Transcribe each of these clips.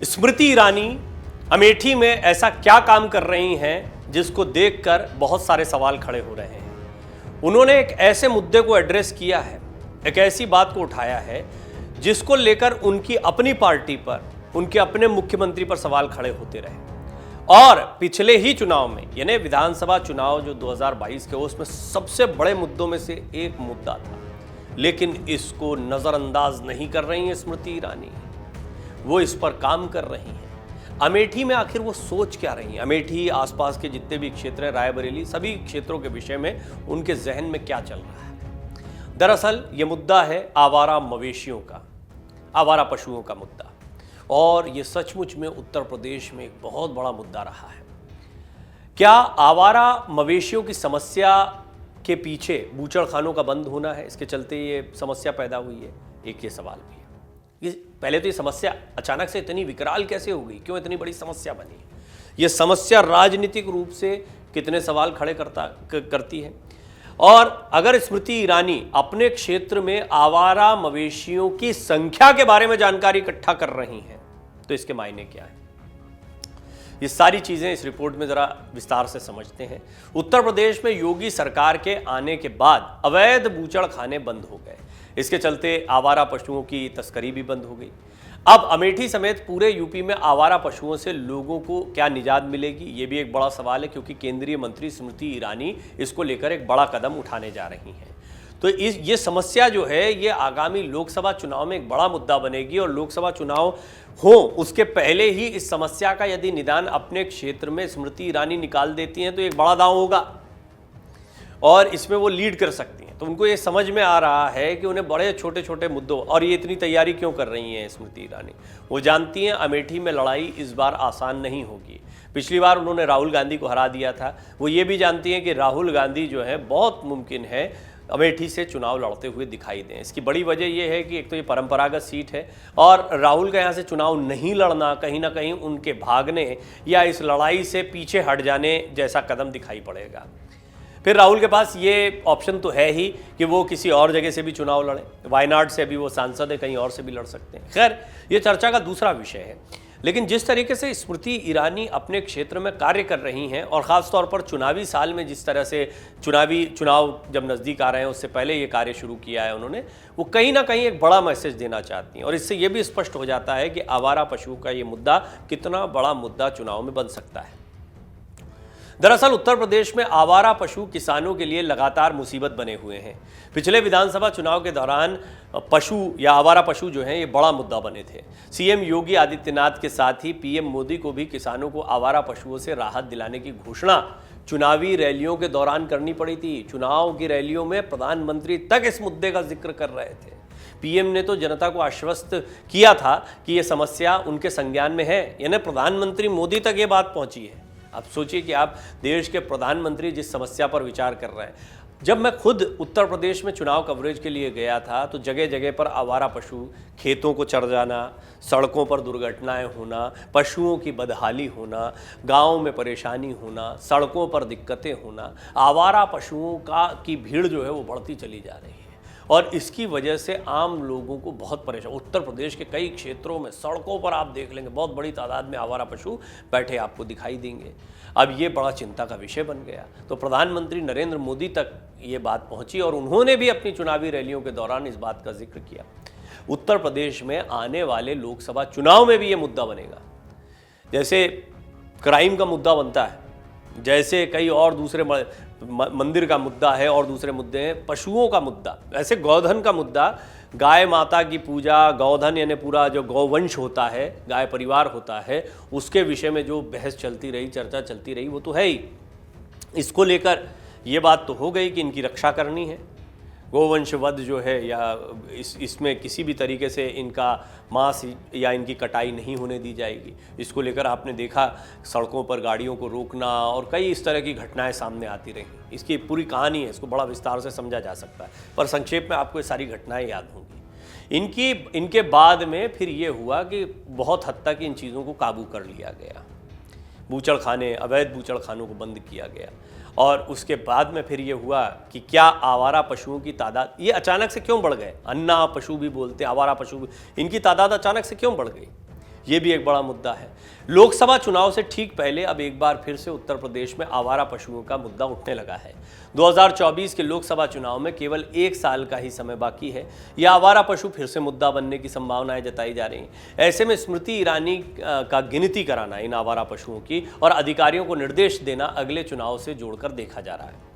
स्मृति ईरानी अमेठी में ऐसा क्या काम कर रही हैं जिसको देखकर बहुत सारे सवाल खड़े हो रहे हैं। उन्होंने एक ऐसे मुद्दे को एड्रेस किया है, एक ऐसी बात को उठाया है जिसको लेकर उनकी अपनी पार्टी पर, उनके अपने मुख्यमंत्री पर सवाल खड़े होते रहे। और पिछले ही चुनाव में, यानी विधानसभा चुनाव जो 2022 के, उसमें सबसे बड़े मुद्दों में से एक मुद्दा था, लेकिन इसको नजरअंदाज नहीं कर रही है स्मृति ईरानी। वो इस पर काम कर रही हैं। अमेठी में आखिर वो सोच क्या रही हैं? अमेठी आसपास के जितने भी क्षेत्र हैं, रायबरेली, सभी क्षेत्रों के विषय में उनके जहन में क्या चल रहा है? दरअसल ये मुद्दा है आवारा मवेशियों का, आवारा पशुओं का मुद्दा। और ये सचमुच में उत्तर प्रदेश में एक बहुत बड़ा मुद्दा रहा है। क्या आवारा मवेशियों की समस्या के पीछे बूचड़खानों का बंद होना है, इसके चलते ये समस्या पैदा हुई है? एक ये सवाल भी है। पहले तो ये समस्या अचानक से इतनी विकराल कैसे हो गई, क्यों इतनी बड़ी समस्या बनी? ये समस्या राजनीतिक रूप से कितने सवाल खड़े करती है। और अगर स्मृति ईरानी अपने क्षेत्र में आवारा मवेशियों की संख्या के बारे में जानकारी इकट्ठा कर रही हैं तो इसके मायने क्या है? ये सारी चीजें इस रिपोर्ट में जरा विस्तार से समझते हैं। उत्तर प्रदेश में योगी सरकार के आने के बाद अवैध बूचड़खाने बंद हो गए। इसके चलते आवारा पशुओं की तस्करी भी बंद हो गई। अब अमेठी समेत पूरे यूपी में आवारा पशुओं से लोगों को क्या निजात मिलेगी, ये भी एक बड़ा सवाल है, क्योंकि केंद्रीय मंत्री स्मृति ईरानी इसको लेकर एक बड़ा कदम उठाने जा रही हैं। तो ये समस्या जो है, ये आगामी लोकसभा चुनाव में एक बड़ा मुद्दा बनेगी। और लोकसभा चुनाव हो उसके पहले ही इस समस्या का यदि निदान अपने क्षेत्र में स्मृति ईरानी निकाल देती हैं तो एक बड़ा दांव होगा और इसमें वो लीड कर सकती हैं। तो उनको ये समझ में आ रहा है कि उन्हें बड़े छोटे छोटे मुद्दों, और ये इतनी तैयारी क्यों कर रही हैं स्मृति ईरानी? वो जानती हैं अमेठी में लड़ाई इस बार आसान नहीं होगी। पिछली बार उन्होंने राहुल गांधी को हरा दिया था। वो ये भी जानती हैं कि राहुल गांधी जो है बहुत मुमकिन है अमेठी से चुनाव लड़ते हुए दिखाई दें। इसकी बड़ी वजह यह है कि एक तो ये परंपरागत सीट है और राहुल का यहाँ से चुनाव नहीं लड़ना कहीं ना कहीं उनके भागने या इस लड़ाई से पीछे हट जाने जैसा कदम दिखाई पड़ेगा। फिर राहुल के पास ये ऑप्शन तो है ही कि वो किसी और जगह से भी चुनाव लड़े। वायनाड से अभी वो सांसद है, कहीं और से भी लड़ सकते हैं। खैर, ये चर्चा का दूसरा विषय है। लेकिन जिस तरीके से स्मृति ईरानी अपने क्षेत्र में कार्य कर रही हैं और ख़ासतौर पर चुनावी साल में जिस तरह से चुनाव जब नज़दीक आ रहे हैं उससे पहले ये कार्य शुरू किया है उन्होंने, वो कहीं ना कहीं एक बड़ा मैसेज देना चाहती हैं। और इससे ये भी स्पष्ट हो जाता है कि आवारा पशुओं का ये मुद्दा कितना बड़ा मुद्दा चुनाव में बन सकता है। दरअसल उत्तर प्रदेश में आवारा पशु किसानों के लिए लगातार मुसीबत बने हुए हैं। पिछले विधानसभा चुनाव के दौरान पशु या आवारा पशु जो हैं ये बड़ा मुद्दा बने थे। सीएम योगी आदित्यनाथ के साथ ही पीएम मोदी को भी किसानों को आवारा पशुओं से राहत दिलाने की घोषणा चुनावी रैलियों के दौरान करनी पड़ी थी। चुनाव की रैलियों में प्रधानमंत्री तक इस मुद्दे का जिक्र कर रहे थे। पीएम ने तो जनता को आश्वस्त किया था कि ये समस्या उनके संज्ञान में है, यानी प्रधानमंत्री मोदी तक ये बात पहुंची है। अब सोचिए कि आप देश के प्रधानमंत्री जिस समस्या पर विचार कर रहे हैं। जब मैं खुद उत्तर प्रदेश में चुनाव कवरेज के लिए गया था तो जगह जगह पर आवारा पशु खेतों को चर जाना, सड़कों पर दुर्घटनाएं होना, पशुओं की बदहाली होना, गाँव में परेशानी होना, सड़कों पर दिक्कतें होना, आवारा पशुओं की भीड़ जो है वो बढ़ती चली जा रही है। और इसकी वजह से आम लोगों को बहुत परेशान, उत्तर प्रदेश के कई क्षेत्रों में सड़कों पर आप देख लेंगे बहुत बड़ी तादाद में आवारा पशु बैठे आपको दिखाई देंगे। अब ये बड़ा चिंता का विषय बन गया। तो प्रधानमंत्री नरेंद्र मोदी तक ये बात पहुंची और उन्होंने भी अपनी चुनावी रैलियों के दौरान इस बात का जिक्र किया। उत्तर प्रदेश में आने वाले लोकसभा चुनाव में भी ये मुद्दा बनेगा। जैसे क्राइम का मुद्दा बनता है, जैसे कई और दूसरे मंदिर का मुद्दा है और दूसरे मुद्दे हैं, पशुओं का मुद्दा, ऐसे गौधन का मुद्दा, गाय माता की पूजा, गौधन यानी पूरा जो गौवंश होता है, गाय परिवार होता है, उसके विषय में जो बहस चलती रही, चर्चा चलती रही, वो तो है ही। इसको लेकर ये बात तो हो गई कि इनकी रक्षा करनी है। गोवंश वध जो है या इसमें किसी भी तरीके से इनका मांस या इनकी कटाई नहीं होने दी जाएगी। इसको लेकर आपने देखा सड़कों पर गाड़ियों को रोकना और कई इस तरह की घटनाएं सामने आती रही। इसकी पूरी कहानी है, इसको बड़ा विस्तार से समझा जा सकता है, पर संक्षेप में आपको ये सारी घटनाएं याद होंगी। इनके बाद में फिर ये हुआ कि बहुत हद तक इन चीज़ों को काबू कर लिया गया। बूचड़खाने, अवैध बूचड़खानों को बंद किया गया। और उसके बाद में फिर ये हुआ कि क्या आवारा पशुओं की तादाद ये अचानक से क्यों बढ़ गए? अन्ना पशु भी बोलते, आवारा पशु भी, इनकी तादाद अचानक से क्यों बढ़ गई? ये भी एक बड़ा मुद्दा है। लोकसभा चुनाव से ठीक पहले अब एक बार फिर से उत्तर प्रदेश में आवारा पशुओं का मुद्दा उठने लगा है। 2024 के लोकसभा चुनाव में केवल 1 साल का ही समय बाकी है। यह आवारा पशु फिर से मुद्दा बनने की संभावनाएं जताई जा रही हैं। ऐसे में स्मृति ईरानी का गिनती कराना इन आवारा पशुओं की और अधिकारियों को निर्देश देना अगले चुनाव से जोड़कर देखा जा रहा है।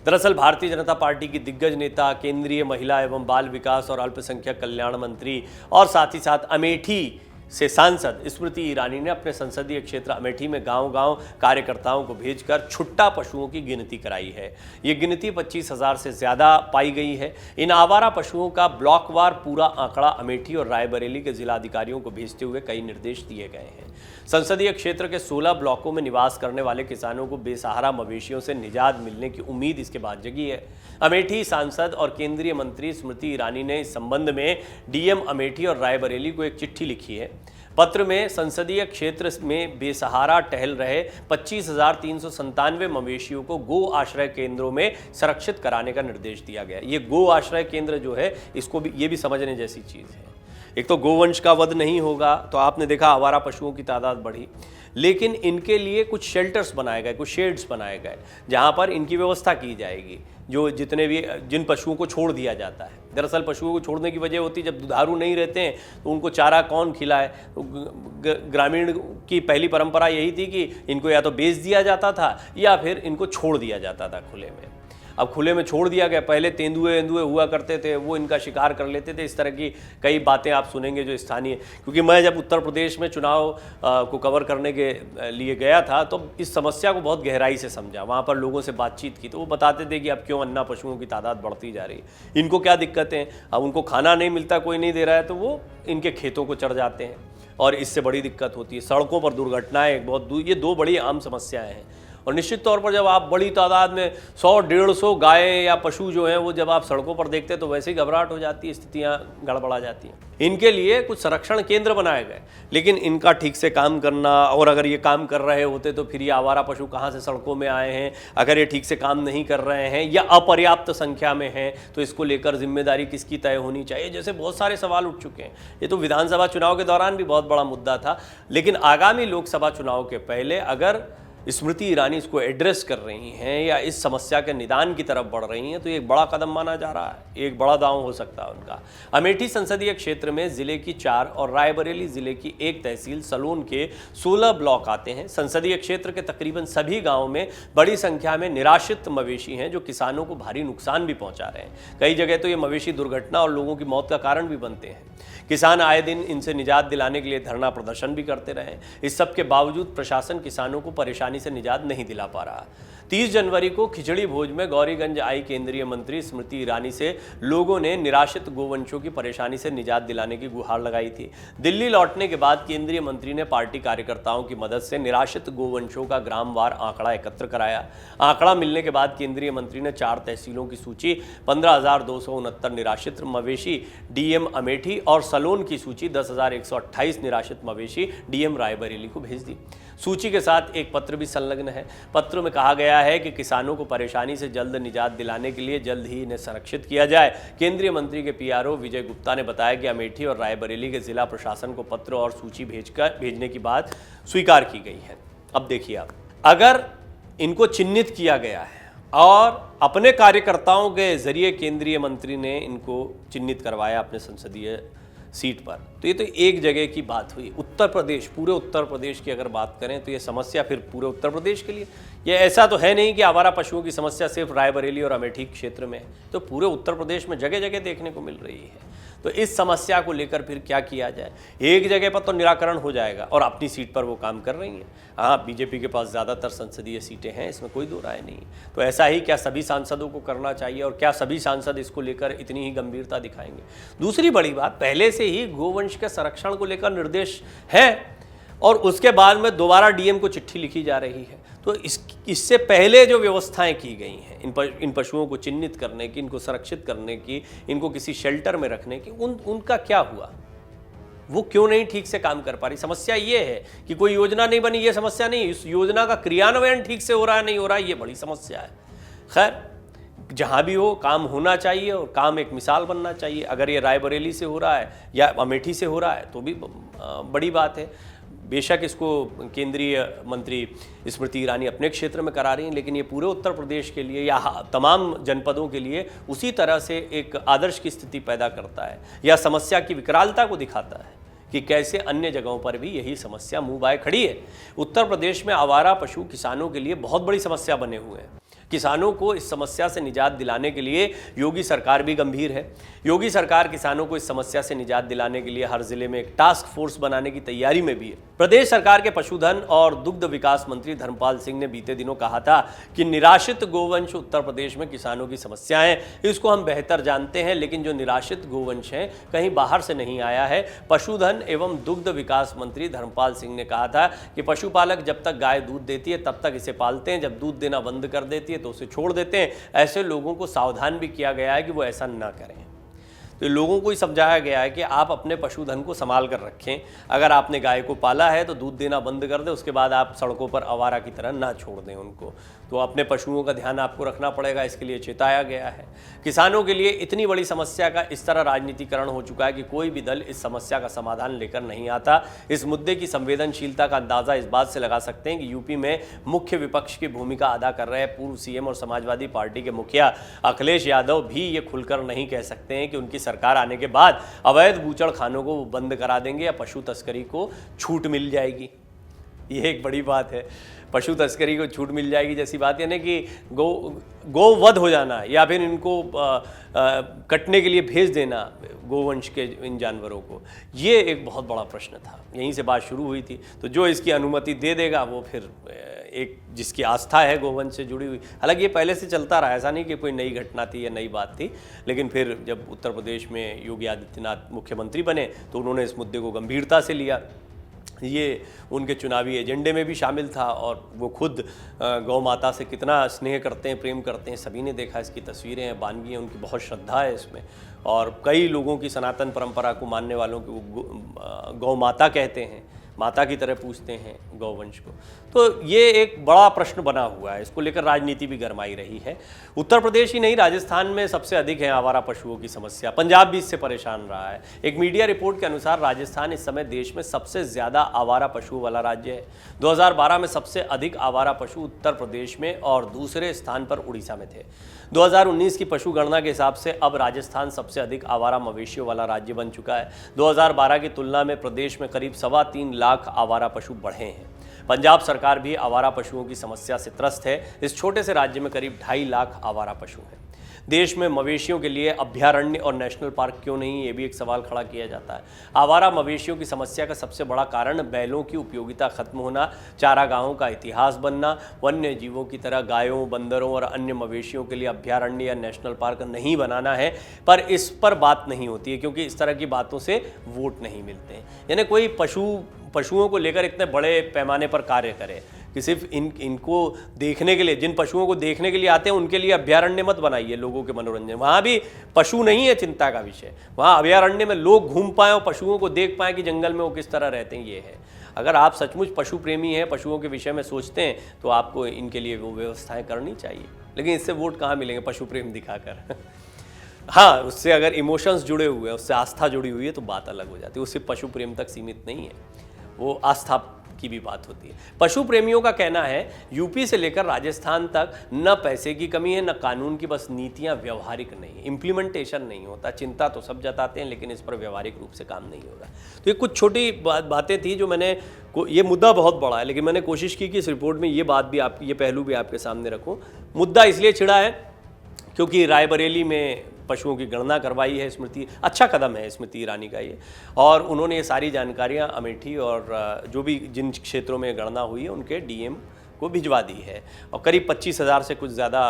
दरअसल भारतीय जनता पार्टी की दिग्गज नेता, केंद्रीय महिला एवं बाल विकास और अल्पसंख्यक कल्याण मंत्री और साथ ही साथ अमेठी से सांसद स्मृति ईरानी ने अपने संसदीय क्षेत्र अमेठी में गांव-गांव कार्यकर्ताओं को भेजकर छुट्टा पशुओं की गिनती कराई है। ये गिनती 25,000 से ज़्यादा पाई गई है। इन आवारा पशुओं का ब्लॉकवार पूरा आंकड़ा अमेठी और रायबरेली के जिलाधिकारियों को भेजते हुए कई निर्देश दिए गए हैं। संसदीय क्षेत्र के 16 ब्लॉकों में निवास करने वाले किसानों को बेसहारा मवेशियों से निजात मिलने की उम्मीद इसके बाद जगी है। अमेठी सांसद और केंद्रीय मंत्री स्मृति ईरानी ने इस संबंध में डीएम अमेठी और रायबरेली को एक चिट्ठी लिखी है। पत्र में संसदीय क्षेत्र में बेसहारा टहल रहे 25,397 मवेशियों को गो आश्रय केंद्रों में संरक्षित कराने का निर्देश दिया गया। ये गो आश्रय केंद्र जो है, इसको भी ये भी समझने जैसी चीज़ है। एक तो गोवंश का वध नहीं होगा, तो आपने देखा आवारा पशुओं की तादाद बढ़ी, लेकिन इनके लिए कुछ शेल्टर्स बनाए गए, कुछ शेड्स बनाए गए, जहां पर इनकी व्यवस्था की जाएगी। जो जिन पशुओं को छोड़ दिया जाता है, दरअसल पशुओं को छोड़ने की वजह होती है जब दुधारू नहीं रहते हैं तो उनको चारा कौन खिलाए। तो ग्रामीण की पहली परंपरा यही थी कि इनको या तो बेच दिया जाता था या फिर इनको छोड़ दिया जाता था खुले में। अब खुले में छोड़ दिया गया। पहले तेंदुए वेंदुए हुआ करते थे, वो इनका शिकार कर लेते थे। इस तरह की कई बातें आप सुनेंगे जो स्थानीय, क्योंकि मैं जब उत्तर प्रदेश में चुनाव को कवर करने के लिए गया था तो इस समस्या को बहुत गहराई से समझा। वहाँ पर लोगों से बातचीत की तो वो बताते थे कि अब क्यों अन्ना पशुओं की तादाद बढ़ती जा रही, इनको क्या दिक्कतें। अब उनको खाना नहीं मिलता, कोई नहीं दे रहा है, तो वो इनके खेतों को चढ़ जाते हैं और इससे बड़ी दिक्कत होती है। सड़कों पर दुर्घटनाएँ ये 2 बड़ी आम समस्याएँ हैं। और निश्चित तौर पर जब आप बड़ी तादाद में 100-150 गायें या पशु जो हैं वो जब आप सड़कों पर देखते हैं तो वैसे ही घबराहट हो जाती है, स्थितियां गड़बड़ा जाती हैं। इनके लिए कुछ संरक्षण केंद्र बनाए गए, लेकिन इनका ठीक से काम करना, और अगर ये काम कर रहे होते तो फिर ये आवारा पशु कहाँ से सड़कों में आए हैं। अगर ये ठीक से काम नहीं कर रहे हैं या अपर्याप्त संख्या में हैं तो इसको लेकर जिम्मेदारी किसकी तय होनी चाहिए, जैसे बहुत सारे सवाल उठ चुके हैं। ये तो विधानसभा चुनाव के दौरान भी बहुत बड़ा मुद्दा था, लेकिन आगामी लोकसभा चुनाव के पहले अगर स्मृति ईरानी इसको एड्रेस कर रही हैं या इस समस्या के निदान की तरफ बढ़ रही हैं तो ये एक बड़ा कदम माना जा रहा है, एक बड़ा दांव हो सकता है उनका। अमेठी संसदीय क्षेत्र में जिले की 4 और रायबरेली जिले की 1 तहसील सलोन के 16 ब्लॉक आते हैं। संसदीय क्षेत्र के तकरीबन सभी गाँव में बड़ी संख्या में निराश्रित मवेशी हैं जो किसानों को भारी नुकसान भी पहुँचा रहे हैं। कई जगह तो ये मवेशी दुर्घटना और लोगों की मौत का कारण भी बनते हैं। किसान आए दिन इनसे निजात दिलाने के लिए धरना प्रदर्शन भी करते रहे। इस सब के बावजूद प्रशासन किसानों को परेशानी से निजात नहीं दिला पा रहा। 30 जनवरी को खिचड़ी भोज में गौरीगंज आई केंद्रीय मंत्री स्मृति ईरानी से लोगों ने निराश्रित गोवंशों की परेशानी से निजात दिलाने की गुहार लगाई थी। दिल्ली लौटने के बाद केंद्रीय मंत्री ने पार्टी कार्यकर्ताओं की मदद से निराश्रित गोवंशों का ग्रामवार आंकड़ा एकत्र कराया। आंकड़ा मिलने के बाद केंद्रीय मंत्री ने 4 तहसीलों की सूची 15,269 निराश्रित मवेशी डीएम अमेठी और सलोन की सूची 10,128 निराश्रित मवेशी डीएम रायबरेली को भेज दी। सूची के साथ एक पत्र भी संलग्न है। पत्र में कहा गया है कि किसानों को परेशानी से जल्द निजात दिलाने के लिए जल्द ही इन्हें संरक्षित किया जाए। केंद्रीय मंत्री के पीआरओ विजय गुप्ता ने बताया कि अमेठी और रायबरेली के जिला प्रशासन को पत्र और सूची भेजने की बात स्वीकार की गई है। अब देखिए, आप अगर इनको चिन्हित किया गया है और अपने कार्यकर्ताओं के जरिए केंद्रीय मंत्री ने इनको चिन्हित करवाया अपने संसदीय सीट पर, तो ये तो एक जगह की बात हुई। उत्तर प्रदेश, पूरे उत्तर प्रदेश की अगर बात करें तो ये समस्या फिर पूरे उत्तर प्रदेश के लिए, ये ऐसा तो है नहीं कि आवारा पशुओं की समस्या सिर्फ रायबरेली और अमेठी क्षेत्र में है, तो पूरे उत्तर प्रदेश में जगह जगह देखने को मिल रही है। तो इस समस्या को लेकर फिर क्या किया जाए। एक जगह पर तो निराकरण हो जाएगा और अपनी सीट पर वो काम कर रही हैं। हाँ, बीजेपी के पास ज़्यादातर संसदीय सीटें हैं, इसमें कोई दो राय नहीं। तो ऐसा ही क्या सभी सांसदों को करना चाहिए और क्या सभी सांसद इसको लेकर इतनी ही गंभीरता दिखाएंगे। दूसरी बड़ी बात, पहले से ही गोवंश के संरक्षण को लेकर निर्देश है और उसके बाद में दोबारा डीएम को चिट्ठी लिखी जा रही है। तो इससे पहले जो व्यवस्थाएं की गई हैं इन पशुओं को चिन्हित करने की, इनको संरक्षित करने की, इनको किसी शेल्टर में रखने की, उनका क्या हुआ, वो क्यों नहीं ठीक से काम कर पा रही। समस्या ये है कि कोई योजना नहीं बनी, ये समस्या नहीं, इस योजना का क्रियान्वयन ठीक से हो रहा है नहीं हो रहा है, ये बड़ी समस्या है। खैर, जहाँ भी हो काम होना चाहिए और काम एक मिसाल बनना चाहिए। अगर ये रायबरेली से हो रहा है या अमेठी से हो रहा है तो भी बड़ी बात है। बेशक इसको केंद्रीय मंत्री स्मृति ईरानी अपने क्षेत्र में करा रही हैं, लेकिन ये पूरे उत्तर प्रदेश के लिए या तमाम जनपदों के लिए उसी तरह से एक आदर्श की स्थिति पैदा करता है या समस्या की विकरालता को दिखाता है कि कैसे अन्य जगहों पर भी यही समस्या मुंह बाए खड़ी है। उत्तर प्रदेश में आवारा पशु किसानों के लिए बहुत बड़ी समस्या बने हुए हैं। किसानों को इस समस्या से निजात दिलाने के लिए योगी सरकार भी गंभीर है। योगी सरकार किसानों को इस समस्या से निजात दिलाने के लिए हर जिले में एक टास्क फोर्स बनाने की तैयारी में भी है। प्रदेश सरकार के पशुधन और दुग्ध विकास मंत्री धर्मपाल सिंह ने बीते दिनों कहा था कि निराश्रित गोवंश उत्तर प्रदेश में किसानों की समस्या है, इसको हम बेहतर जानते हैं, लेकिन जो निराश्रित गोवंश हैं कहीं बाहर से नहीं आया है। पशुधन एवं दुग्ध विकास मंत्री धर्मपाल सिंह ने कहा था कि पशुपालक जब तक गाय दूध देती है तब तक इसे पालते हैं, जब दूध देना बंद कर देती है तो उसे छोड़ देते हैं। ऐसे लोगों को सावधान भी किया गया है कि वो ऐसा ना करें। तो लोगों को ही समझाया गया है कि आप अपने पशुधन को संभाल कर रखें। अगर आपने गाय को पाला है तो दूध देना बंद कर दें, उसके बाद आप सड़कों पर आवारा की तरह ना छोड़ दें उनको। तो अपने पशुओं का ध्यान आपको रखना पड़ेगा, इसके लिए चेताया गया है। किसानों के लिए इतनी बड़ी समस्या का इस तरह राजनीतिकरण हो चुका है कि कोई भी दल इस समस्या का समाधान लेकर नहीं आता। इस मुद्दे की संवेदनशीलता का अंदाजा इस बात से लगा सकते हैं कि यूपी में मुख्य विपक्ष की भूमिका अदा कर रहे पूर्व सीएम और समाजवादी पार्टी के मुखिया अखिलेश यादव भी ये खुलकर नहीं कह सकते हैं कि उनकी सरकार आने के बाद अवैध बूचड़ खानों को बंद करा देंगे या पशु तस्करी को छूट मिल जाएगी। ये एक बड़ी बात है, पशु तस्करी को छूट मिल जाएगी जैसी बात, यानी कि गोवध हो जाना या फिर इनको कटने के लिए भेज देना गोवंश के इन जानवरों को, ये एक बहुत बड़ा प्रश्न था। यहीं से बात शुरू हुई थी। तो जो इसकी अनुमति दे देगा वो फिर एक जिसकी आस्था है गोवंश से जुड़ी हुई, हालांकि ये पहले से चलता रहा, ऐसा नहीं कि कोई नई घटना थी या नई बात थी, लेकिन फिर जब उत्तर प्रदेश में योगी आदित्यनाथ मुख्यमंत्री बने तो उन्होंने इस मुद्दे को गंभीरता से लिया। ये उनके चुनावी एजेंडे में भी शामिल था और वो खुद गौ माता से कितना स्नेह करते हैं, प्रेम करते हैं, सभी ने देखा। इसकी तस्वीरें हैं, बानगी हैं, उनकी बहुत श्रद्धा है इसमें। और कई लोगों की सनातन परंपरा को मानने वालों को वो गौ माता कहते हैं, माता की तरह पूछते हैं गौवंश को। तो ये एक बड़ा प्रश्न बना हुआ है, इसको लेकर राजनीति भी गरमाई रही है। उत्तर प्रदेश ही नहीं, राजस्थान में सबसे अधिक है आवारा पशुओं की समस्या। पंजाब भी इससे परेशान रहा है। एक मीडिया रिपोर्ट के अनुसार राजस्थान इस समय देश में सबसे ज़्यादा आवारा पशुओं वाला राज्य है। 2012 में सबसे अधिक आवारा पशु उत्तर प्रदेश में और दूसरे स्थान पर उड़ीसा में थे। 2019 की पशु गणना के हिसाब से अब राजस्थान सबसे अधिक आवारा मवेशियों वाला राज्य बन चुका है। 2012 की तुलना में प्रदेश में करीब 3.25 लाख आवारा पशु बढ़े हैं। पंजाब सरकार भी आवारा पशुओं की समस्या से त्रस्त है। इस छोटे से राज्य में करीब 2.5 लाख आवारा पशु हैं। देश में मवेशियों के लिए अभयारण्य और नेशनल पार्क क्यों नहीं, ये भी एक सवाल खड़ा किया जाता है। आवारा मवेशियों की समस्या का सबसे बड़ा कारण बैलों की उपयोगिता खत्म होना, चारागाहों का इतिहास बनना, वन्य जीवों की तरह गायों, बंदरों और अन्य मवेशियों के लिए अभयारण्य या नेशनल पार्क नहीं बनाना है। पर इस पर बात नहीं होती है क्योंकि इस तरह की बातों से वोट नहीं मिलते हैं। यानी कोई पशुओं को लेकर इतने बड़े पैमाने पर कार्य करे कि सिर्फ इनको देखने के लिए, जिन पशुओं को देखने के लिए आते हैं उनके लिए अभयारण्य मत बनाइए लोगों के मनोरंजन। वहाँ भी पशु नहीं है चिंता का विषय, वहाँ अभयारण्य में लोग घूम पाएँ और पशुओं को देख पाएँ कि जंगल में वो किस तरह रहते हैं, ये है। अगर आप सचमुच पशु प्रेमी हैं, पशुओं के विषय में सोचते हैं, तो आपको इनके लिए वो व्यवस्थाएँ करनी चाहिए। लेकिन इससे वोट कहाँ मिलेंगे पशु प्रेम दिखाकर। हाँ, उससे अगर इमोशंस जुड़े हुए हैं, उससे आस्था जुड़ी हुई है तो बात अलग हो जाती है। उससे पशु प्रेम तक सीमित नहीं है, वो आस्था की भी बात होती है। पशु प्रेमियों का कहना है यूपी से लेकर राजस्थान तक न पैसे की कमी है न कानून की, बस नीतियां व्यवहारिक नहीं, इम्प्लीमेंटेशन नहीं होता। चिंता तो सब जताते हैं लेकिन इस पर व्यवहारिक रूप से काम नहीं हो रहा। तो ये कुछ छोटी बातें थी जो मैंने ये मुद्दा बहुत बड़ा है लेकिन मैंने कोशिश की कि इस रिपोर्ट में ये बात भी ये पहलू भी आपके सामने रखूँ। मुद्दा इसलिए छिड़ा है क्योंकि रायबरेली में पशुओं की गणना करवाई है स्मृति, अच्छा कदम है स्मृति ईरानी का ये, और उन्होंने ये सारी जानकारियां अमेठी और जो भी जिन क्षेत्रों में गणना हुई है उनके डीएम को भिजवा दी है। और करीब 25,000 से कुछ ज़्यादा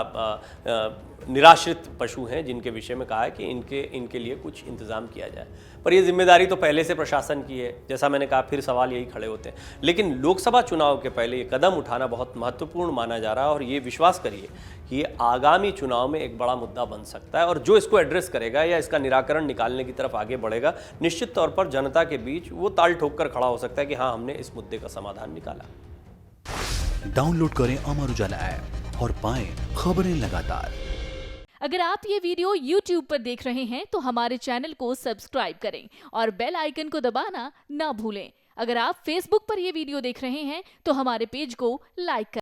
निराश्रित पशु हैं जिनके विषय में कहा है कि इनके लिए कुछ इंतज़ाम किया जाए। पर ये जिम्मेदारी तो पहले से प्रशासन की है, जैसा मैंने कहा, फिर सवाल यही खड़े होते हैं। लेकिन लोकसभा चुनाव के पहले ये कदम उठाना बहुत महत्वपूर्ण माना जा रहा है और ये विश्वास करिए कि ये आगामी चुनाव में एक बड़ा मुद्दा बन सकता है और जो इसको एड्रेस करेगा या इसका निराकरण निकालने की तरफ आगे बढ़ेगा, निश्चित तौर पर जनता के बीच वो ताल ठोक कर खड़ा हो सकता है कि हाँ, हमने इस मुद्दे का समाधान निकाला। डाउनलोड करें अमर उजाला ऐप और पाएं खबरें लगातार। अगर आप ये वीडियो YouTube पर देख रहे हैं तो हमारे चैनल को सब्सक्राइब करें और बेल आइकन को दबाना ना भूलें। अगर आप Facebook पर ये वीडियो देख रहे हैं तो हमारे पेज को लाइक करें।